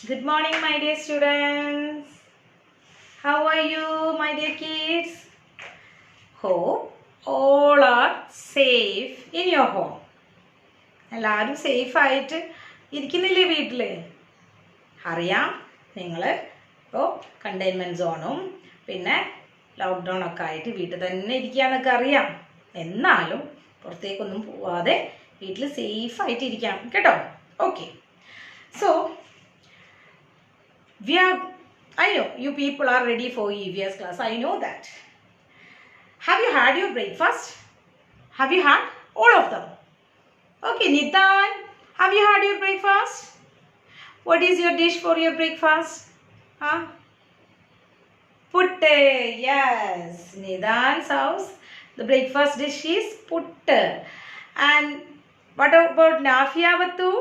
Good morning, my dear students. How are you, my dear kids? Hope all are safe in your home. എല്ലാവരും safe ആയിട്ട് ഇരിക്കുന്നില്ലേ വീട്ടിൽ? അറിയാം, നിങ്ങൾ ഇപ്പോൾ containment സോണും പിന്നെ ലോക്ക്ഡൗൺ ഒക്കെ ആയിട്ട് വീട്ടിൽ തന്നെ ഇരിക്കുകയെന്നൊക്കെ അറിയാം. എന്നാലും പുറത്തേക്കൊന്നും പോവാതെ വീട്ടിൽ സേഫായിട്ട് ഇരിക്കാം കേട്ടോ. Okay, so I know you people are ready for EVS class. I know that. Have you had your breakfast? Have you had all of them? Okay, Nitan, have you had your breakfast? What is your dish for your breakfast? Huh? Putte. Yes, Nidan's house. The breakfast dish is putte. And what about Nafia Batul?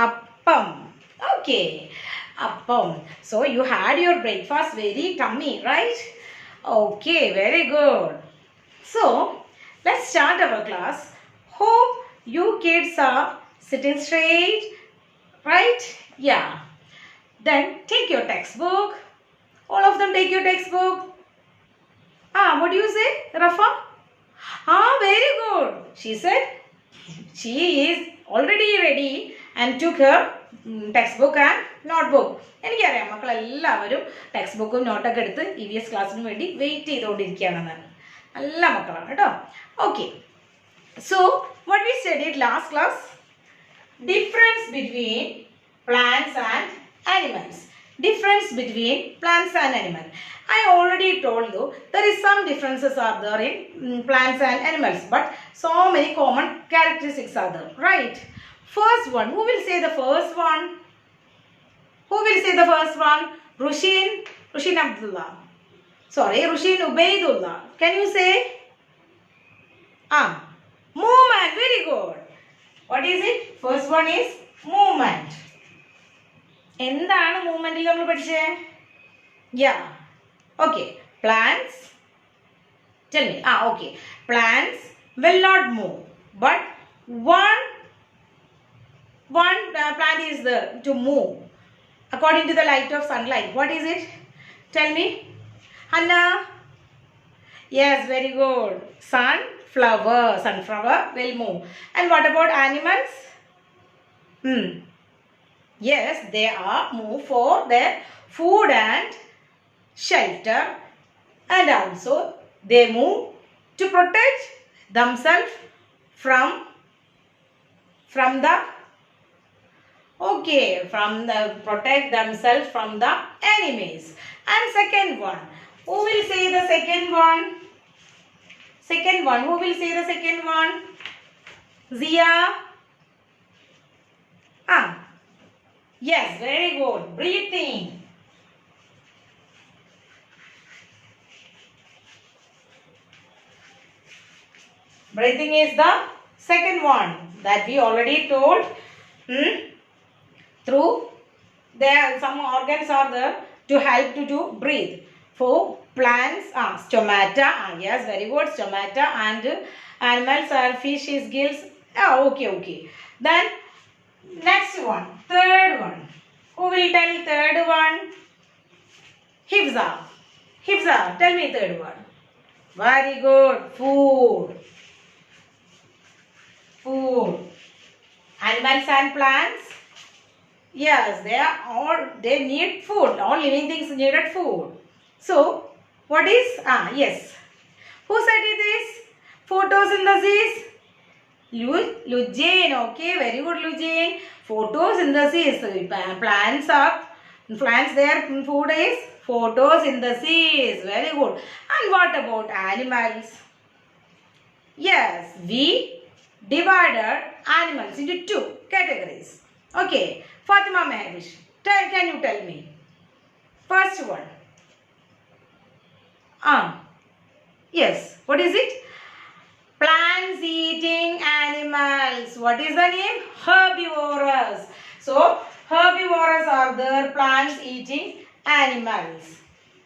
Appam. Okay, appam. So you had your breakfast very tummy, right? Okay, very good. So let's start our class. Hope you kids are sitting straight, right? Yeah. Then take your textbook. All of them take your textbook. What do you say, Rafa? Very good. She said she is already ready and took her textbook and notebook. എനിക്കറിയാം മക്കളെല്ലാവരും text ബുക്കും നോട്ടൊക്കെ എടുത്ത് EVS ക്ലാസ്സിന് വേണ്ടി wait ചെയ്തുകൊണ്ടിരിക്കുകയാണെന്ന്. നല്ല മക്കളാണ് കേട്ടോ. Okay, so what we studied last class? Difference between plants and animals. Difference between plants and animals. I already told you there is some differences are there in plants and animals, but so many common characteristics are there, right? First one, who will say the first one? Who will say the first one? Rushin Abdullah. Sorry, Rushin Ubaidullah. Can you say? Movement. Very good. What is it? First one is movement. എന്താണ് മൂവ്മെന്റിൽ നമ്മൾ പഠിച്ചേ? Plants. Tell me. Okay. Plants will not move, but one plant is there to move according to the light of sunlight. What is it? Tell me, Hanna. Yes, very good. Sunflower will move. And what about animals? Yes, they are move for their food and shelter, and also they move to protect themselves from the protect themselves from the enemies. And second one, who will say the second one? Who will say the second one? Zia. Yes, very good. Breathing. Breathing is the second one that we already told. Through there some organs are there to help to breathe. For plants, stomata. Yes, very good. Stomata. And animals are fish is gills. Okay. Then next one, third one. Who will tell third one? Hifza, tell me third one. Very good. Food. Animals and plants. Yes, they need food. All living things needed food. So, what is? Yes. Who said it is? Photosynthesis. Lujane, okay, very good, Lujane. Photosynthesis. Plants, their food is photosynthesis. Very good. And what about animals? Yes, we divided animals into two categories. Okay, Fatima Mehvish, can you tell me? First one. Yes, what is it? Plants eating animals. What is the name? Herbivores. So, herbivores are there, plants eating animals.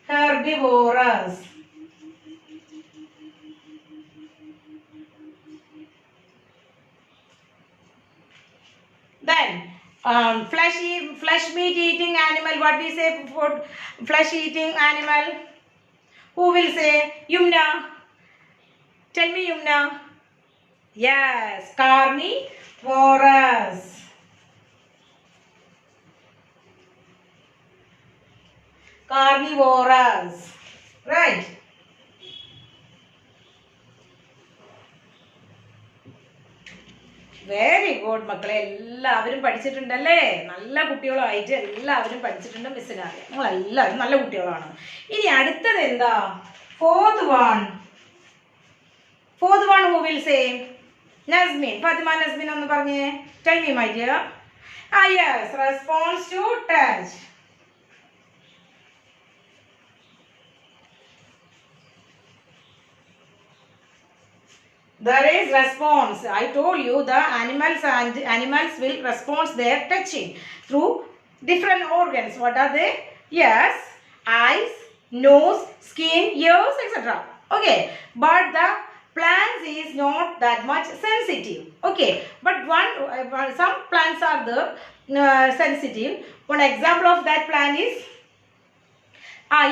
Herbivores. Then flesh meat eating animal. What we say for flesh eating animal? Who will say? Yumna. Tell me, Yumna. Yes, carnivorous. Carnivorous. Right. Very good മക്കളെ, എല്ലാവരും പഠിച്ചിട്ടുണ്ടല്ലേ? നല്ല കുട്ടികളായിട്ട് എല്ലാവരും പഠിച്ചിട്ടുണ്ട്, മിസ്സിന് അറിയാം. നിങ്ങളെല്ലാവരും നല്ല കുട്ടികളാണ്. ഇനി അടുത്തത് എന്താ? Fourth one who will say? Nazmin. Fatima Nazmin ഒന്ന് പറഞ്ഞേ. Tell me my dear. Yes, response to touch. There is response. I told you the animals will respond their touching through different organs. What are they? Yes, eyes, nose, skin, ears, etc. Okay, but the plants is not that much sensitive. Okay, but some plants are the sensitive. One example of that plant is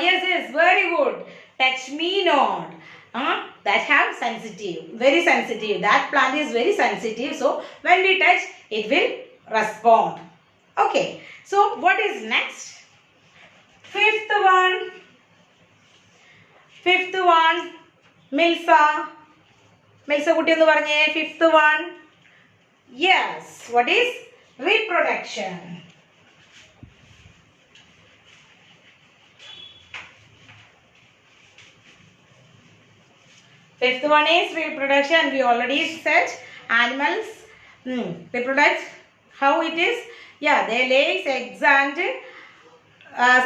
yes, very good. Touch me not. That have sensitive, very sensitive. That plant is very sensitive. So when we touch, it will respond. Okay. So what is next? Fifth one. Milsa kutti ennu parnye. Fifth one. Yes. What is reproduction? Fifth one is reproduction. We already said animals reproduce. How it is? Yeah, they lay eggs and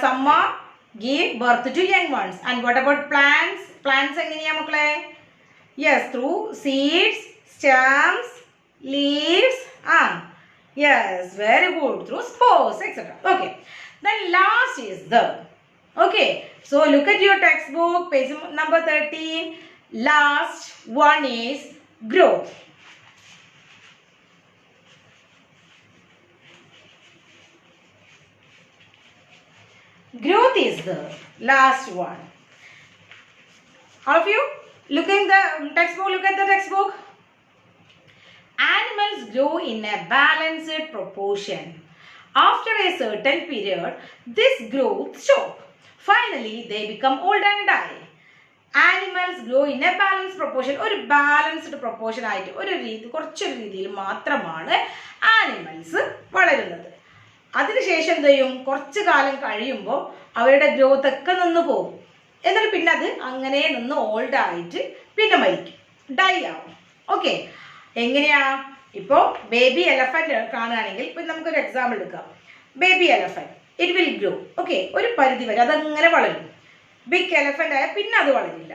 some give birth to young ones. And what about plants? Plants enginiya makkale? Yes, through seeds, stems, leaves. Yes, very good. Through spores, etc. Okay. Then last is the. Okay. So look at your textbook, page number 13. Last one is growth. Growth is the last one. All of you, look at the textbook. Animals grow in a balanced proportion. After a certain period, this growth stops. Finally, they become old and die. Animals grow in a balanced proportion. ഒരു balanced proportion ആയിട്ട് കുറച്ചൊരു രീതിയിൽ മാത്രമാണ് animals വളരുന്നത്. അതിനുശേഷം എന്ത് ചെയ്യും? കുറച്ച് കാലം കഴിയുമ്പോൾ അവരുടെ ഗ്രോത്ത് ഒക്കെ നിന്ന് പോകും. എന്നിട്ട് പിന്നെ അത് അങ്ങനെ നിന്ന് ഓൾഡ് ആയിട്ട് പിന്നെ മരിക്കും, ഡൈ ആവും. ഓക്കെ, എങ്ങനെയാ? ഇപ്പോൾ ബേബി എലഫന്റ് കാണുകയാണെങ്കിൽ ഇപ്പം നമുക്കൊരു എക്സാമ്പിൾ എടുക്കാം. Baby elephant it will grow. Okay, ഒരു പരിധി വരെ അതങ്ങനെ വളരും. ബിഗ് എലഫന്റ് ആയാൽ പിന്നെ അത് വളരില്ല,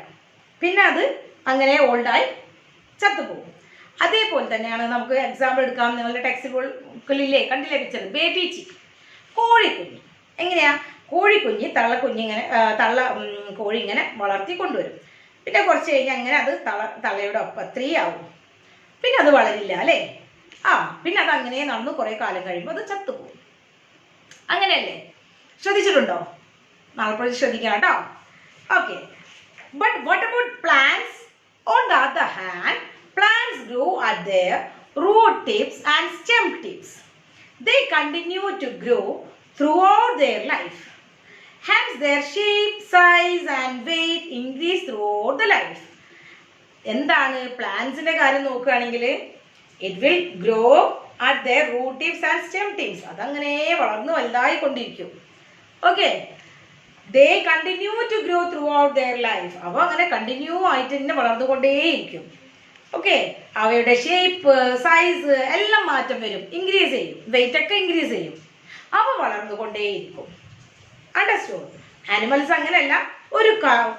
പിന്നെ അത് അങ്ങനെ ഓൾഡായി ചത്തുപോകും. അതേപോലെ തന്നെയാണ് നമുക്ക് എക്സാമ്പിൾ എടുക്കാം. നിങ്ങളുടെ ടെക്സ്റ്റ് ബുക്കിലില്ലേ, കണ്ടില്ലേ പിക്ചർ? ബേബി ചിക്ക്, കോഴിക്കുഞ്ഞ്. എങ്ങനെയാ? കോഴിക്കുഞ്ഞ് കോഴി ഇങ്ങനെ വളർത്തി കൊണ്ടുവരും. പിന്നെ കുറച്ച് കഴിഞ്ഞാൽ അങ്ങനെ അത് തള്ളയുടെ ഒപ്പം 3 ആവും. പിന്നെ അത് വളരില്ല അല്ലേ? പിന്നെ അത് അങ്ങനെ നടന്ന് കുറേ കാലം കഴിയുമ്പോൾ അത് ചത്തുപോകും. അങ്ങനെയല്ലേ? ശ്രദ്ധിച്ചിട്ടുണ്ടോ? നാളെ ശ്രദ്ധിക്കണം കേട്ടോ. Okay, but what about plants? On the other hand, plants grow at their root tips and stem tips. They continue to grow throughout their life. Hence, their shape, size and weight increase throughout the life. എന്താണ് പ്ലാന്റ്സിന്റെ കാര്യം നോക്കുകയാണെങ്കിൽ, it will grow at their root tips and stem tips. അതങ്ങനെ വളർന്ന് വലുതായിക്കൊണ്ടിരിക്കും. Okay, they continue to grow throughout their life. അവ അങ്ങനെ continue ആയിട്ട് തന്നെ വളർന്നുകൊണ്ടേയിരിക്കും. ഓക്കെ, അവയുടെ ഷേപ്പ്, സൈസ് എല്ലാം മാറ്റം വരും, ഇൻക്രീസ് ചെയ്യും, വെയിറ്റ് ഒക്കെ ഇൻക്രീസ് ചെയ്യും. അവ വളർന്നുകൊണ്ടേയിരിക്കും. അണ്ടർസ്റ്റുഡ്? ആനിമൽസ് അങ്ങനെയല്ല, ഒരു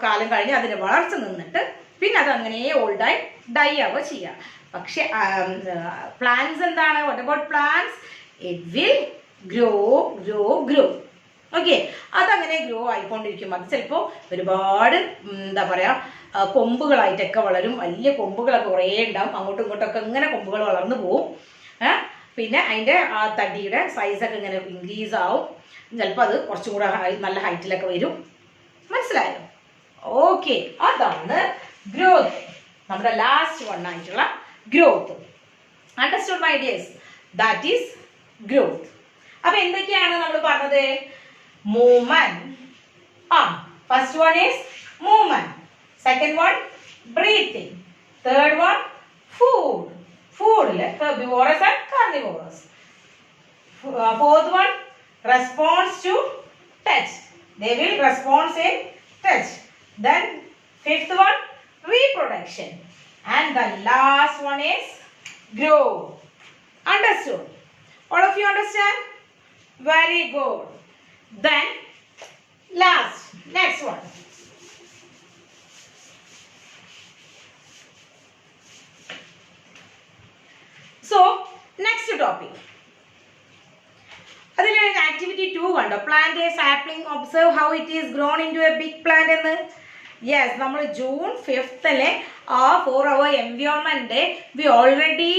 കാലം കഴിഞ്ഞ് അതിൻ്റെ വളർച്ച നിന്നിട്ട് പിന്നെ അത് അങ്ങനെ ഓൾഡായി ഡൈ ആവുക ചെയ്യാം. പക്ഷെ പ്ലാന്റ്സ് എന്താണ്? What about plants? It will grow. Okay, അതങ്ങനെ ഗ്രോ ആയിക്കൊണ്ടിരിക്കും. അത് ചിലപ്പോൾ ഒരുപാട് എന്താ പറയുക കൊമ്പുകളായിട്ടൊക്കെ വളരും. വലിയ കൊമ്പുകളൊക്കെ കുറേ ഉണ്ടാവും. അങ്ങോട്ടും ഇങ്ങോട്ടൊക്കെ ഇങ്ങനെ കൊമ്പുകൾ വളർന്നു പോവും. പിന്നെ അതിൻ്റെ ആ തടിയുടെ സൈസൊക്കെ ഇങ്ങനെ ഇൻക്രീസ് ആവും. ചിലപ്പോൾ അത് കുറച്ചും കൂടെ നല്ല ഹൈറ്റിലൊക്കെ വരും. മനസ്സിലായോ? ഓക്കെ, അതാണ് ഗ്രോത്ത്. നമ്മുടെ ലാസ്റ്റ് വൺ ആയിട്ടുള്ള growth. Understood my dears? That is growth. അപ്പൊ എന്തൊക്കെയാണ് നമ്മൾ പറഞ്ഞത്? Movement. First one is movement. Second one breathing. Third one food. ഫുഡില് herbivorous and carnivorous. Fourth one response to touch. They will respond in touch. Then fifth one reproduction. And the last one is growth. Understood? All of you understand? Very good. Then next one. So next topic. അതിൽ activity 2 കണ്ടോ? Plant a sapling, observe how it is grown in to a big plant എന്ന്. Yes, നമ്മൾ June 5th ആ 4 hour environment we already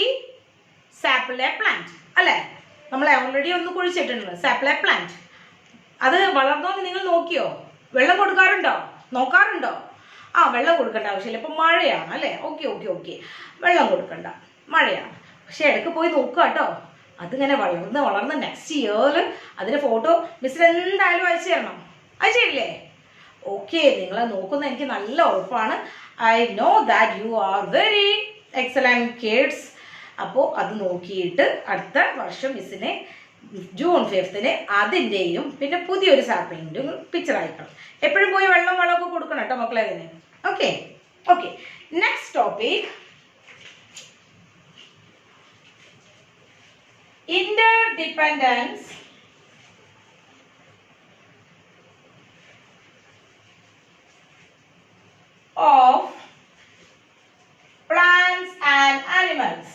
sample a plant അല്ലേ? നമ്മൾ already ഒന്ന് കുഴിച്ചിട്ടുണ്ട് സാപ്പിൾ a plant. അത് വളർന്നോന്ന് നിങ്ങൾ നോക്കിയോ? വെള്ളം കൊടുക്കാറുണ്ടോ? നോക്കാറുണ്ടോ? വെള്ളം കൊടുക്കേണ്ട ആവശ്യമില്ല, ഇപ്പം മഴയാണ് അല്ലേ? ഓക്കെ, വെള്ളം കൊടുക്കണ്ട, മഴയാണ്. പക്ഷെ ഇടയ്ക്ക് പോയി നോക്കുക കേട്ടോ. അതിങ്ങനെ വളർന്ന് നെക്സ്റ്റ് ഇയറിൽ അതിൻ്റെ ഫോട്ടോ മിസ്സിന് എന്തായാലും അയച്ചു തരണം. അയച്ചു തരില്ലേ? ഓക്കെ, നിങ്ങളെ നോക്കുന്ന എനിക്ക് നല്ല ഉറപ്പാണ്. I know that you are very excellent kids. അപ്പോൾ അത് നോക്കിയിട്ട് അടുത്ത വർഷം മിസ്സിനെ ജൂൺ 5th അതിൻ്റെയും പിന്നെ പുതിയൊരു സാപ്ലിങ്ങിൻ്റെയും പിക്ചർ അയക്കണം. എപ്പോഴും പോയി വെള്ളമൊക്കെ കൊടുക്കണം കേട്ടോ മക്കളെ അതിന്. Okay. Next topic, interdependence of plants and animals.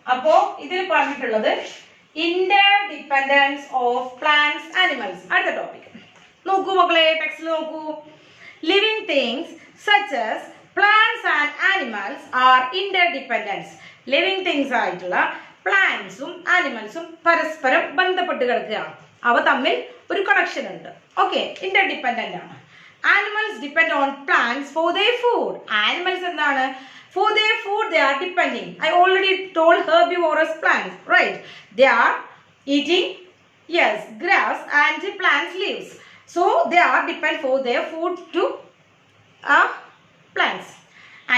അപ്പോ ഇതിൽ പറഞ്ഞിട്ടുള്ളത് ഇന്റർഡിപെൻഡൻസ് ഓഫ് പ്ലാന്റ്സ് ആനിമൽസ്. അടുത്ത ടോപ്പിക് നോക്കൂ മക്കളെ, ടെക്സ്റ്റിൽ നോക്കൂ. Living things such as plants and animals are interdependence. Living things ആയിട്ടുള്ള പ്ലാന്റ്സും ആനിമൽസും പരസ്പരം ബന്ധപ്പെട്ട് കിടക്കുകയാണ്. അവ തമ്മിൽ ഒരു കണക്ഷൻ ഉണ്ട്. ഓക്കെ, ഇന്റർഡിപെൻഡന്റ് ആണ്. Animals depend on plants four their food. Animals എന്താണ്? For their food they are depending. I already told herbivorous plants, right? They are eating, yes, grass and plants leaves. So they are depend for their food to plants.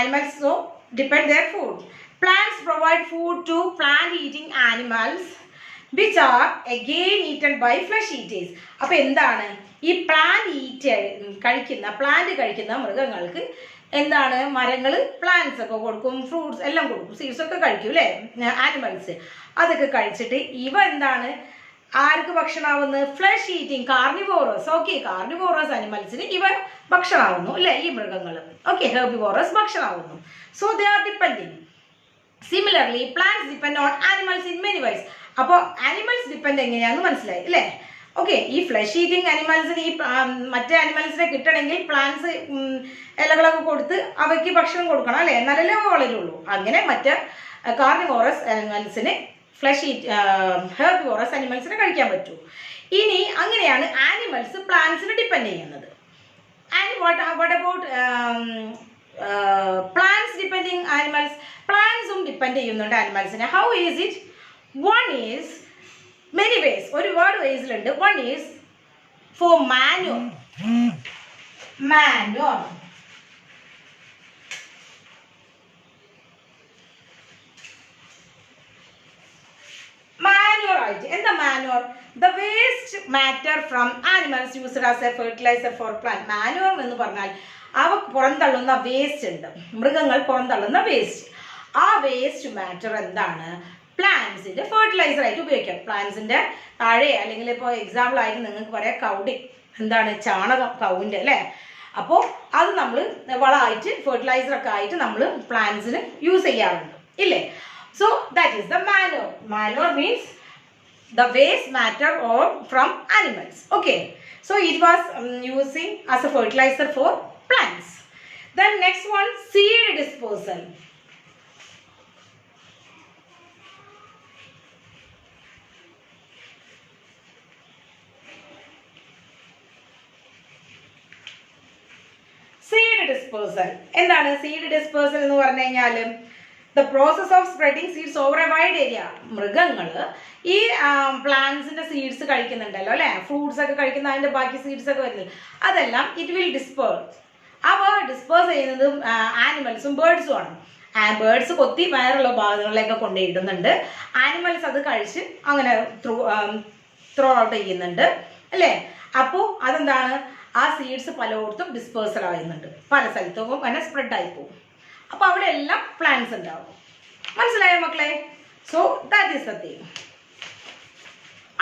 Animals so depend their food. Plants provide food to plant eating animals which are again eaten by flesh eaters. അപ്പോൾ എന്താണ് ഈ plant കഴിക്കുന്ന മൃഗങ്ങൾക്ക് എന്താണ്? മരങ്ങൾ plants ഒക്കെ കൊടുക്കും, fruits എല്ലാം കൊടുക്കും, സീഡ്സ് ഒക്കെ കഴിക്കും അല്ലേ ആനിമൽസ്. അതൊക്കെ കഴിച്ചിട്ട് ഇവ എന്താണ് ആർക്ക് ഭക്ഷണമാവുന്നത്? Flesh eating carnivorous. Okay, carnivorous അനിമൽസിന് ഇവ ഭക്ഷണമാവുന്നു അല്ലേ, ഈ മൃഗങ്ങൾ. ഓക്കെ, ഹെർബിവോറസ് ഭക്ഷണമാവുന്നു. So they are depending. Similarly plants depend on animals in many ways. അപ്പോൾ ആനിമൽസ് ഡിപ്പെൻഡ് എങ്ങനെയാണെന്ന് മനസ്സിലായി അല്ലേ? ഓക്കെ, ഈ ഫ്ലഷ് ഈറ്റിംഗ് അനിമൽസിന് ഈ മറ്റേ അനിമൽസിനെ കിട്ടണമെങ്കിൽ പ്ലാന്റ്സ് ഇലകളൊക്കെ കൊടുത്ത് അവയ്ക്ക് ഭക്ഷണം കൊടുക്കണം അല്ലേ, എന്നാലല്ലേ അവ വളരുള്ളൂ. അങ്ങനെ മറ്റ് കാർണിവോറസ് അനിമൽസിന് ഹെർബിവോറസ് അനിമൽസിനെ കഴിക്കാൻ പറ്റൂ. ഇനി അങ്ങനെയാണ് ആനിമൽസ് പ്ലാന്റ്സിനെ ഡിപ്പെൻഡ് ചെയ്യുന്നത്. And what about plants depending animals? പ്ലാന്റ്സും ഡിപ്പെൻഡ് ചെയ്യുന്നുണ്ട് ആനിമൽസിനെ. How is it? One is many ways. ഒരുപാട് വേസിലുണ്ട്. One is for manure. ആയിട്ട് എന്താ manure? The waste matter from animals used as a fertiliser for plant. Manure എന്ന് പറഞ്ഞാൽ അവ പുറന്തള്ളുന്ന വേസ്റ്റ് ഉണ്ട്, മൃഗങ്ങൾ പുറന്തള്ളുന്ന വേസ്റ്റ്. ആ വേസ്റ്റ് മാറ്റർ എന്താണ്? പ്ലാന്റ്സിന്റെ ഫെർട്ടിലൈസർ ആയിട്ട് ഉപയോഗിക്കാം. പ്ലാന്റ്സിന്റെ താഴെ അല്ലെങ്കിൽ ഇപ്പോൾ എക്സാമ്പിൾ ആയിട്ട് നിങ്ങൾക്ക് പറയാം കൗഡി, എന്താണ് ചാണകം, കൗവിൻ്റെ അല്ലേ. അപ്പോൾ അത് നമ്മൾ വളമായിട്ട് ഫെർട്ടിലൈസർ ഒക്കെ ആയിട്ട് നമ്മൾ പ്ലാന്റ്സിന് യൂസ് ചെയ്യാറുണ്ട് ഇല്ലേ. So that is the manoeuvre. Manoeuvre means the waste matter or from animals. Okay, So it was using as a fertilizer for plants. Then next one, seed dispersal. Seed dispersal. എന്താണ് seed dispersal എന്ന് പറഞ്ഞു കഴിഞ്ഞാൽ the process of spreading seeds over a wide area. മൃഗങ്ങൾ ഈ പ്ലാന്റ്സിന്റെ seeds കഴിക്കുന്നുണ്ടല്ലോ അല്ലെ, fruits ഒക്കെ കഴിക്കുന്ന അതിന്റെ ബാക്കി സീഡ്സ് ഒക്കെ വരുന്നത്, അതെല്ലാം ഇറ്റ് വിൽ ഡിസ്പേഴ്സ്. അവ ഡിസ്പേഴ്സ് ചെയ്യുന്നത് ആനിമൽസും ബേർഡ്സും ആണ്. ബേർഡ്സ് കൊത്തി വയറുള്ള ഭാഗങ്ങളിലൊക്കെ കൊണ്ടുപോയിടുന്നുണ്ട്, ആനിമൽസ് അത് കഴിച്ച് അങ്ങനെ ത്രോ ഔട്ട് ചെയ്യുന്നുണ്ട് അല്ലേ. അപ്പോൾ അതെന്താണ്, ആ സീഡ്സ് പലയിടത്തും ഡിസ്പേഴ്സൽ ആവുന്നുണ്ട്, പല സ്ഥലത്തും അങ്ങനെ സ്പ്രെഡ് ആയി പോകും. അപ്പോൾ അവിടെ എല്ലാം പ്ലാന്റ്സ് ഉണ്ടാവും. മനസ്സിലായോ മക്കളെ? So that is the thing.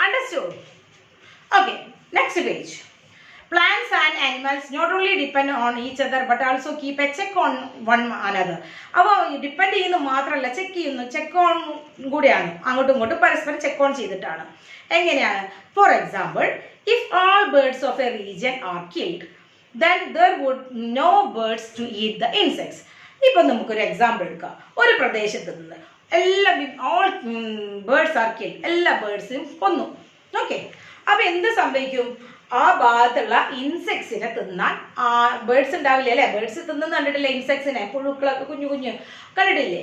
Understood? Okay, next page. Plants and animals not only depend on each other but also keep a check on one another. അപ്പോൾ ഡിപ്പെൻഡ് ചെയ്യുന്നത് മാത്രമല്ല, ചെക്ക് ഓൺ കൂടിയാണ്, അങ്ങോട്ടും ഇങ്ങോട്ടും പരസ്പരം ചെക്ക് ഓൺ ചെയ്തിട്ടാണ്. എങ്ങനെയാണ്? For example, if all birds of a region are killed, then there would no birds to eat the insects. ഇപ്പം നമുക്കൊരു എക്സാമ്പിൾ എടുക്കാം. ഒരു പ്രദേശത്ത് നിന്ന് all birds are killed, എല്ലാ ബേർഡ്സും കൊന്നു. ഓക്കെ, അപ്പം എന്ത് സംഭവിക്കും? ആ ഭാഗത്തുള്ള ഇൻസെക്ട്സിനെ തിന്നാൻ ബേർഡ്സ് ഉണ്ടാവില്ല അല്ലെ. ബേർഡ്സ് തിന്നുന്ന കണ്ടിട്ടില്ലേ ഇൻസെക്ട്സിനെ, പുഴുക്കളൊക്കെ കുഞ്ഞു കുഞ്ഞു കണ്ടിട്ടില്ലേ?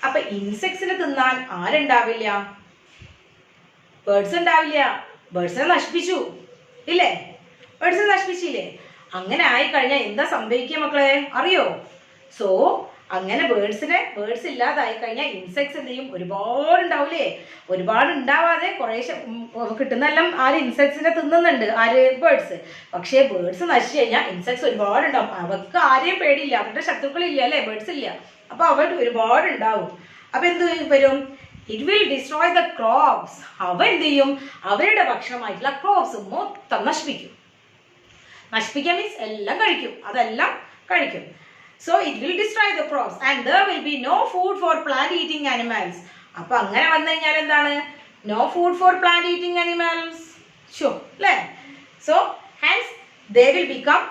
അപ്പൊ ഇൻസെക്ട്സിനെ തിന്നാൻ ആരുണ്ടാവില്ല? ബേർഡ്സ് ഉണ്ടാവില്ല. ബേർഡ്സിനെ നശിപ്പിച്ചു ഇല്ലേ? ബേർഡ്സിനെ നശിപ്പിച്ചില്ലേ? അങ്ങനെ ആയി കഴിഞ്ഞാൽ എന്താ സംഭവിക്കുക മക്കളെ അറിയോ? സോ അങ്ങനെ ബേർഡ്സ് ഇല്ലാതായി കഴിഞ്ഞാൽ ഇൻസെക്ട്സ് എന്ത് ചെയ്യും? ഒരുപാട് ഉണ്ടാവില്ലേ? ഒരുപാട് ഉണ്ടാവാതെ കുറേശ്ശെ കിട്ടുന്നെല്ലാം ആര് ഇൻസെക്ട്സിനെ തിന്നുന്നുണ്ട്, ആര്? ബേർഡ്സ്. പക്ഷേ ബേർഡ്സ് നശിച്ചു കഴിഞ്ഞാൽ ഇൻസെക്ട്സ് ഒരുപാട് ഉണ്ടാവും. അവർക്ക് ആരെയും പേടിയില്ല, അവരുടെ ശത്രുക്കളില്ല അല്ലേ, ബേർഡ്സ് ഇല്ല. അപ്പൊ അവർ ഒരുപാട് ഉണ്ടാവും. അപ്പൊ എന്ത് വരും? It will destroy the crops. അവ എന്ത് ചെയ്യും? അവരുടെ ഭക്ഷണമായിട്ടുള്ള ക്രോപ്സ് മൊത്തം നശിപ്പിക്കും. നശിപ്പിക്കാൻ മീൻസ് എല്ലാം കഴിക്കും, അതെല്ലാം കഴിക്കും. So it will destroy the crops and there will be no food for plant eating animals. അപ്പൊ അങ്ങനെ വന്നു കഴിഞ്ഞാൽ എന്താണ്? No food for plant eating animals. Sure, അല്ലേ? So hence they will become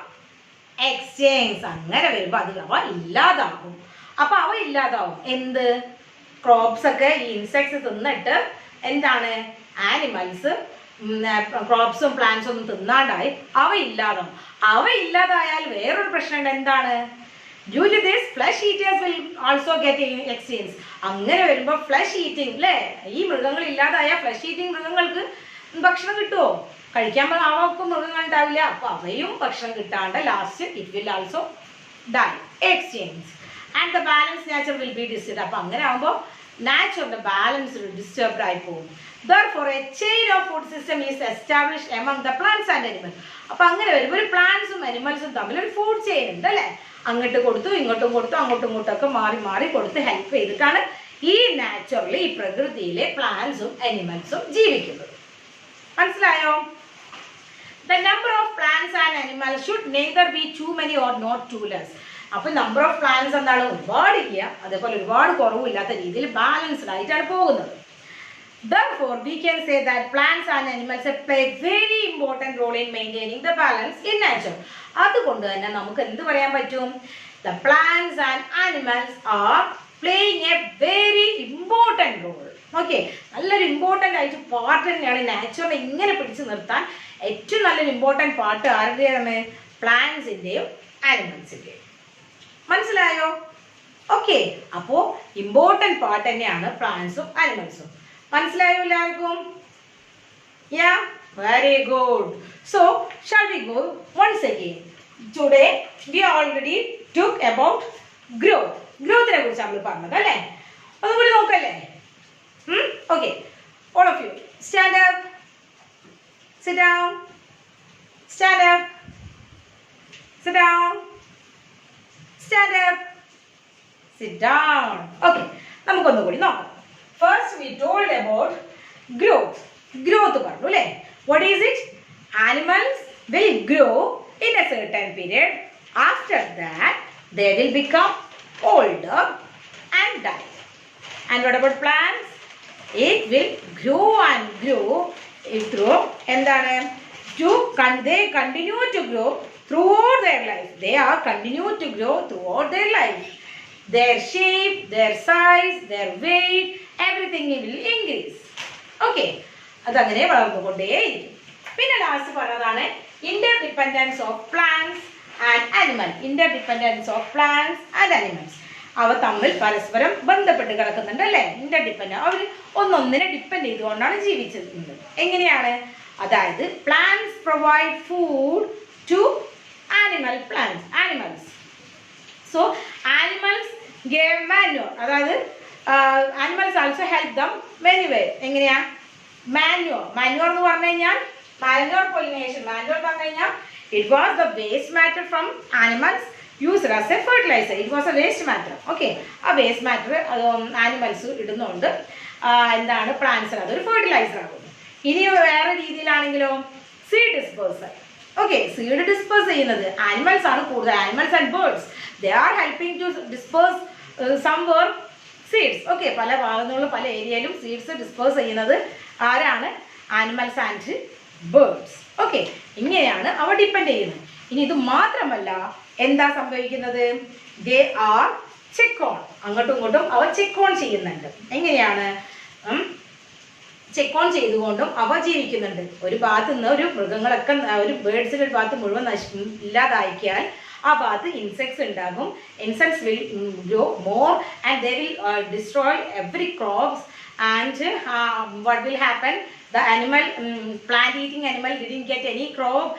extinct. അങ്ങനെ വരുമ്പോൾ അത് അവ ഇല്ലാതാകും. അപ്പൊ അവ ഇല്ലാതാവും. എന്ത്? ക്രോപ്സ് ഒക്കെ ഈ ഇൻസെക്ട്സ് തിന്നിട്ട് എന്താണ്? ആനിമൽസ് ക്രോപ്സും പ്ലാന്റ്സും ഒന്നും തിന്നാണ്ടായി അവ ഇല്ലാതാവും. അവ ഇല്ലാതായാൽ വേറൊരു പ്രശ്നം എന്താണ്? Due to this, flesh eaters will also get extinct. അങ്ങനെ വരുമ്പോൾ ഫ്ലഷ് ഈറ്റിംഗ് അല്ലേ, ഈ മൃഗങ്ങൾ ഇല്ലാതായ ഫ്ലഷ് ഈറ്റിംഗ് മൃഗങ്ങൾക്ക് ഭക്ഷണം കിട്ടുമോ? കഴിക്കാൻ അവർക്ക് മൃഗങ്ങൾ ഉണ്ടാവില്ല. അപ്പൊ അവയും ഭക്ഷണം കിട്ടാണ്ട് last it will also die, exchange, and the balance nature will be disturbed. അപ്പൊ അങ്ങനെ ആകുമ്പോൾ നാച്ചുറൽ ബാലൻസ് ഡിസ്റ്റർബ്ഡ് ആയി പോകും. Therefore, a chain of food system is established among the plants and animals. അപ്പൊ അങ്ങനെ വരുമ്പോൾ ഒരു പ്ലാന്റ്സും അനിമൽസും തമ്മിൽ ഒരു ഫുഡ് ചെയിൻ ഉണ്ട് അല്ലേ. അങ്ങോട്ട് കൊടുത്തു ഇങ്ങോട്ടും കൊടുത്തു അങ്ങോട്ടും ഇങ്ങോട്ടൊക്കെ മാറി മാറി കൊടുത്ത് ഹെൽപ്പ് ചെയ്തിട്ടാണ് ഈ നാച്ചുറലി ഈ പ്രകൃതിയിലെ പ്ലാന്റ്സും അനിമൽസും ജീവിക്കുന്നത്. മനസ്സിലായോ? The number of plants and animals should neither be too many or not too less. അപ്പൊ നമ്പർ ഓഫ് പ്ലാന്റ്സ് എന്താണ്? ഒരുപാടില്ല, അതേപോലെ ഒരുപാട് കുറവില്ലാത്ത രീതിയിൽ ബാലൻസ്ഡ് ആയിട്ടാണ് പോകുന്നത്. Therefore, we can say that plants and animals play a very important role in maintaining the balance in nature. അതുകൊണ്ട് തന്നെ നമുക്ക് എന്ത് പറയാൻ പറ്റും? The plants and animals are playing a very important role. Okay, നല്ലൊരു important ആയിട്ട് part തന്നെയാണ് natural ഇങ്ങനെ പിടിച്ചു നിർത്താൻ. ഏറ്റവും നല്ലൊരു ഇമ്പോർട്ടൻ്റ് പാർട്ട് ആരുടെയാണ്? പ്ലാന്റ്സിൻ്റെയും ആനിമൽസിൻ്റെയും. മനസ്സിലായോ? ഓക്കെ, അപ്പോൾ ഇമ്പോർട്ടൻ്റ് പാർട്ട് തന്നെയാണ് പ്ലാന്റ്സും ആനിമൽസും. മനസ്സിലായോ എല്ലാവർക്കും? Yeah, very good. So shall we go once again? Today we already took about growth. ഗ്രോത്തിനെ കുറിച്ച് നമ്മൾ പറഞ്ഞത് അല്ലേ? അതുകൂടി നോക്കല്ലേ? Okay, all of you stand up, sit down, stand up, sit down, stand up, sit down. Okay, നമുക്കൊന്നുകൂടി നോക്കാം. First we told about growth. Growth പറഞ്ഞു അല്ലേ? What is it? Animals will grow in a certain period. After that they will become older and die. And what about plants? It will grow and grow through എന്താണ്? they continue to grow throughout their life. They are continue to grow throughout their life. Their shape, their size, their weight, everything will increase. Okay. അതങ്ങനെ വളർന്നുകൊണ്ടേയിരിക്കും. പിന്നെ last പറഞ്ഞതാണ് interdependence of plants and animal. Interdependence of plants and animals. അവ തമ്മിൽ പരസ്പരം ബന്ധപ്പെട്ട് കിടക്കുന്നുണ്ട് അല്ലേ? ഇന്റർഡിപെൻഡന്റ്. അവർ ഒന്നൊന്നിനെ depend ചെയ്തുകൊണ്ടാണ് ജീവിച്ചിരുന്നത്. എങ്ങനെയാണ്? അതായത് plants provide food to animals. So animals gave manure. അതായത് animals also help them many way. എങ്ങനെയാ? manure എന്ന് പറഞ്ഞു കഴിഞ്ഞാൽ manure pollination. manure എന്ന് പറഞ്ഞു കഴിഞ്ഞാൽ it was the waste matter from animals used as a fertilizer. It was a waste matter. Okay. ആ waste matter animals ഇടുന്നുണ്ട് എന്താണ് പ്ലാന്റ്സിന് അതൊരു ഫെർട്ടിലൈസർ ആകുന്നു. ഇനി വേറെ രീതിയിലാണെങ്കിലോ seed dispersal. Okay, seed disperse ചെയ്യുന്നത് ആനിമൽസ് ആണ് കൂടുതൽ. Animals and birds they are helping to disperse somewhere seeds. Okay, പല ഭാഗങ്ങളിലും പല ഏരിയയിലും സീഡ്സ് ഡിസ്പേഴ്സ് ചെയ്യുന്നത് ആരാണ്? Animals and birds. ഓക്കെ, ഇങ്ങനെയാണ് അവ ഡിപ്പെൻഡ് ചെയ്യുന്നത്. ഇനി ഇത് മാത്രമല്ല, എന്താ സംഭവിക്കുന്നത്? They are check on. അങ്ങോട്ടും ഇങ്ങോട്ടും അവ ചെക്ക് ഓൺ ചെയ്യുന്നുണ്ട്. എങ്ങനെയാണ്? ചെക്ക് ഓൺ ചെയ്തുകൊണ്ടും അവ ജീവിക്കുന്നുണ്ട്. ഒരു ഭാഗത്ത് നിന്ന് ഒരു മൃഗങ്ങളൊക്കെ ഒരു ബേർഡ്സിൻ്റെ ഒരു ഭാഗത്ത് മുഴുവൻ ഇല്ലാതാക്കിയാൽ ആ ഭാഗത്ത് ഇൻസെക്ട്സ് ഉണ്ടാകും. Insects will grow more and they will destroy every crops and what will happen? The animal, plant eating animal didn't get any crop